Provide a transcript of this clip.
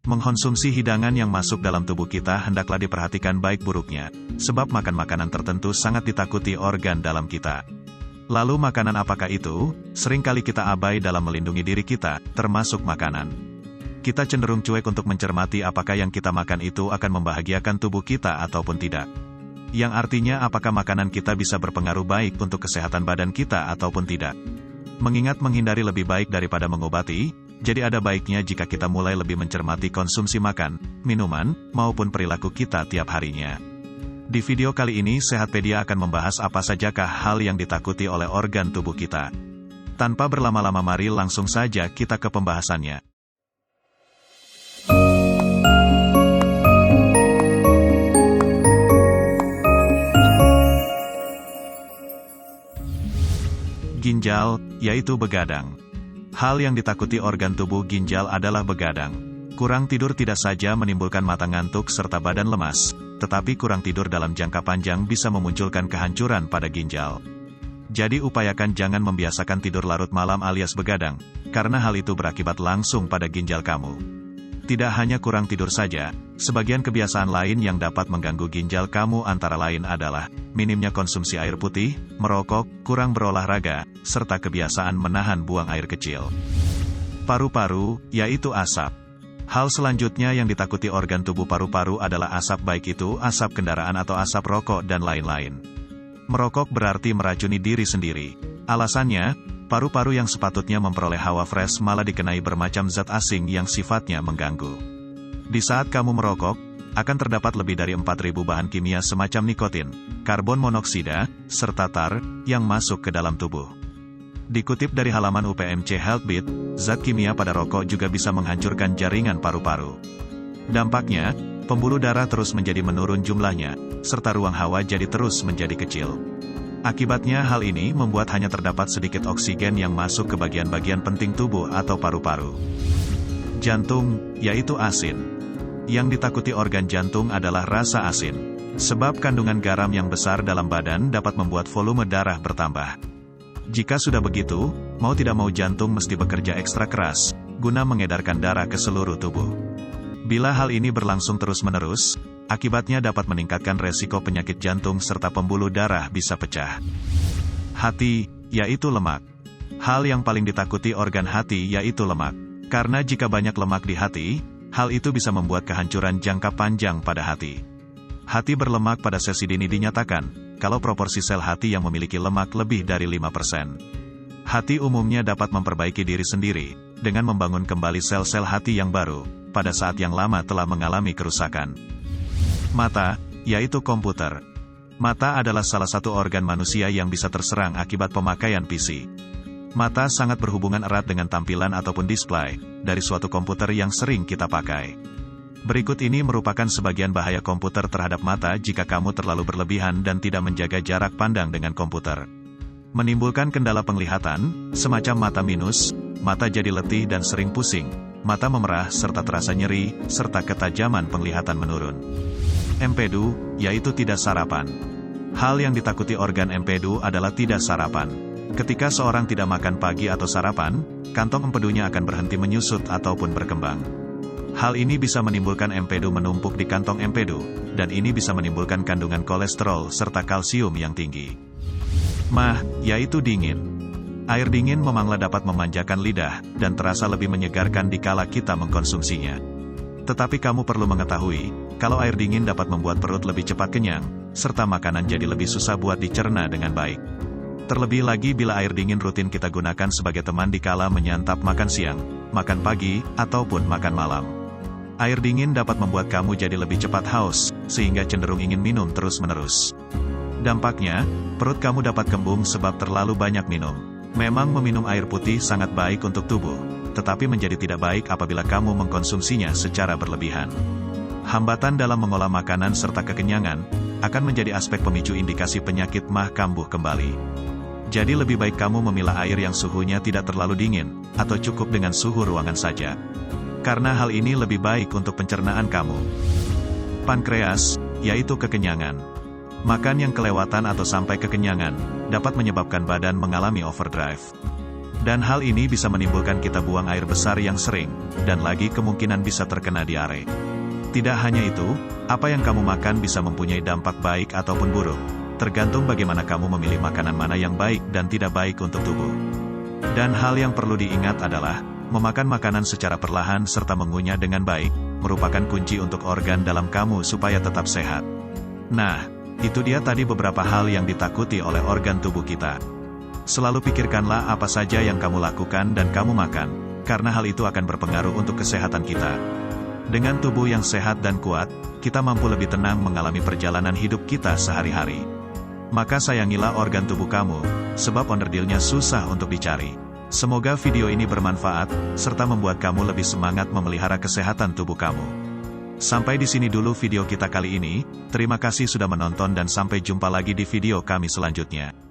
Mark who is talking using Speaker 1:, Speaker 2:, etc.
Speaker 1: Mengkonsumsi hidangan yang masuk dalam tubuh kita hendaklah diperhatikan baik buruknya, sebab makan makanan tertentu sangat ditakuti organ dalam kita. Lalu makanan apakah itu? Seringkali kita abai dalam melindungi diri kita, termasuk makanan. Kita cenderung cuek untuk mencermati apakah yang kita makan itu akan membahagiakan tubuh kita ataupun tidak. Yang artinya apakah makanan kita bisa berpengaruh baik untuk kesehatan badan kita ataupun tidak. Mengingat menghindari lebih baik daripada mengobati, jadi ada baiknya jika kita mulai lebih mencermati konsumsi makan, minuman, maupun perilaku kita tiap harinya. Di video kali ini Sehatpedia akan membahas apa sajakah hal yang ditakuti oleh organ tubuh kita. Tanpa berlama-lama mari langsung saja kita ke pembahasannya. Ginjal, yaitu begadang. Hal yang ditakuti organ tubuh ginjal adalah begadang. Kurang tidur tidak saja menimbulkan mata ngantuk serta badan lemas, tetapi kurang tidur dalam jangka panjang bisa memunculkan kehancuran pada ginjal. Jadi upayakan jangan membiasakan tidur larut malam alias begadang, karena hal itu berakibat langsung pada ginjal kamu. Tidak hanya kurang tidur saja, sebagian kebiasaan lain yang dapat mengganggu ginjal kamu antara lain adalah minimnya konsumsi air putih, merokok, kurang berolahraga, serta kebiasaan menahan buang air kecil. Paru-paru, yaitu asap. Hal selanjutnya yang ditakuti organ tubuh paru-paru adalah asap, baik itu asap kendaraan atau asap rokok dan lain-lain. Merokok berarti meracuni diri sendiri. Alasannya, paru-paru yang sepatutnya memperoleh hawa fresh malah dikenai bermacam zat asing yang sifatnya mengganggu. Di saat kamu merokok, akan terdapat lebih dari 4.000 bahan kimia semacam nikotin, karbon monoksida, serta tar, yang masuk ke dalam tubuh. Dikutip dari halaman UPMC Healthbeat, zat kimia pada rokok juga bisa menghancurkan jaringan paru-paru. Dampaknya, pembuluh darah terus menjadi menurun jumlahnya, serta ruang hawa jadi terus menjadi kecil. Akibatnya hal ini membuat hanya terdapat sedikit oksigen yang masuk ke bagian-bagian penting tubuh atau paru-paru. Jantung, yaitu asin. Yang ditakuti organ jantung adalah rasa asin. Sebab kandungan garam yang besar dalam badan dapat membuat volume darah bertambah. Jika sudah begitu, mau tidak mau jantung mesti bekerja ekstra keras, guna mengedarkan darah ke seluruh tubuh. Bila hal ini berlangsung terus-menerus, akibatnya dapat meningkatkan resiko penyakit jantung serta pembuluh darah bisa pecah. Hati, yaitu lemak. Hal yang paling ditakuti organ hati yaitu lemak. Karena jika banyak lemak di hati, hal itu bisa membuat kehancuran jangka panjang pada hati. Hati berlemak pada sesi dini dinyatakan, kalau proporsi sel hati yang memiliki lemak lebih dari 5%. Hati umumnya dapat memperbaiki diri sendiri, dengan membangun kembali sel-sel hati yang baru, pada saat yang lama telah mengalami kerusakan. Mata, yaitu komputer. Mata adalah salah satu organ manusia yang bisa terserang akibat pemakaian PC. Mata sangat berhubungan erat dengan tampilan ataupun display dari suatu komputer yang sering kita pakai. Berikut ini merupakan sebagian bahaya komputer terhadap mata jika kamu terlalu berlebihan dan tidak menjaga jarak pandang dengan komputer. Menimbulkan kendala penglihatan, semacam mata minus, mata jadi letih dan sering pusing, mata memerah serta terasa nyeri, serta ketajaman penglihatan menurun. Empedu, yaitu tidak sarapan. Hal yang ditakuti organ empedu adalah tidak sarapan. Ketika seorang tidak makan pagi atau sarapan, kantong empedunya akan berhenti menyusut ataupun berkembang. Hal ini bisa menimbulkan empedu menumpuk di kantong empedu, dan ini bisa menimbulkan kandungan kolesterol serta kalsium yang tinggi. Mah, yaitu dingin. Air dingin memanglah dapat memanjakan lidah, dan terasa lebih menyegarkan dikala kita mengkonsumsinya. Tetapi kamu perlu mengetahui, kalau air dingin dapat membuat perut lebih cepat kenyang, serta makanan jadi lebih susah buat dicerna dengan baik. Terlebih lagi bila air dingin rutin kita gunakan sebagai teman dikala menyantap makan siang, makan pagi, ataupun makan malam. Air dingin dapat membuat kamu jadi lebih cepat haus, sehingga cenderung ingin minum terus-menerus. Dampaknya, perut kamu dapat kembung sebab terlalu banyak minum. Memang meminum air putih sangat baik untuk tubuh, tetapi menjadi tidak baik apabila kamu mengkonsumsinya secara berlebihan. Hambatan dalam mengolah makanan serta kekenyangan, akan menjadi aspek pemicu indikasi penyakit mah kambuh kembali. Jadi lebih baik kamu memilah air yang suhunya tidak terlalu dingin, atau cukup dengan suhu ruangan saja. Karena hal ini lebih baik untuk pencernaan kamu. Pankreas, yaitu kekenyangan. Makan yang kelewatan atau sampai kekenyangan, dapat menyebabkan badan mengalami overdrive. Dan hal ini bisa menimbulkan kita buang air besar yang sering, dan lagi kemungkinan bisa terkena diare. Tidak hanya itu, apa yang kamu makan bisa mempunyai dampak baik ataupun buruk, tergantung bagaimana kamu memilih makanan mana yang baik dan tidak baik untuk tubuh. Dan hal yang perlu diingat adalah, memakan makanan secara perlahan serta mengunyah dengan baik, merupakan kunci untuk organ dalam kamu supaya tetap sehat. Nah, itu dia tadi beberapa hal yang ditakuti oleh organ tubuh kita. Selalu pikirkanlah apa saja yang kamu lakukan dan kamu makan, karena hal itu akan berpengaruh untuk kesehatan kita. Dengan tubuh yang sehat dan kuat, kita mampu lebih tenang mengalami perjalanan hidup kita sehari-hari. Maka sayangilah organ tubuh kamu, sebab onderdilnya susah untuk dicari. Semoga video ini bermanfaat, serta membuat kamu lebih semangat memelihara kesehatan tubuh kamu. Sampai di sini dulu video kita kali ini, terima kasih sudah menonton dan sampai jumpa lagi di video kami selanjutnya.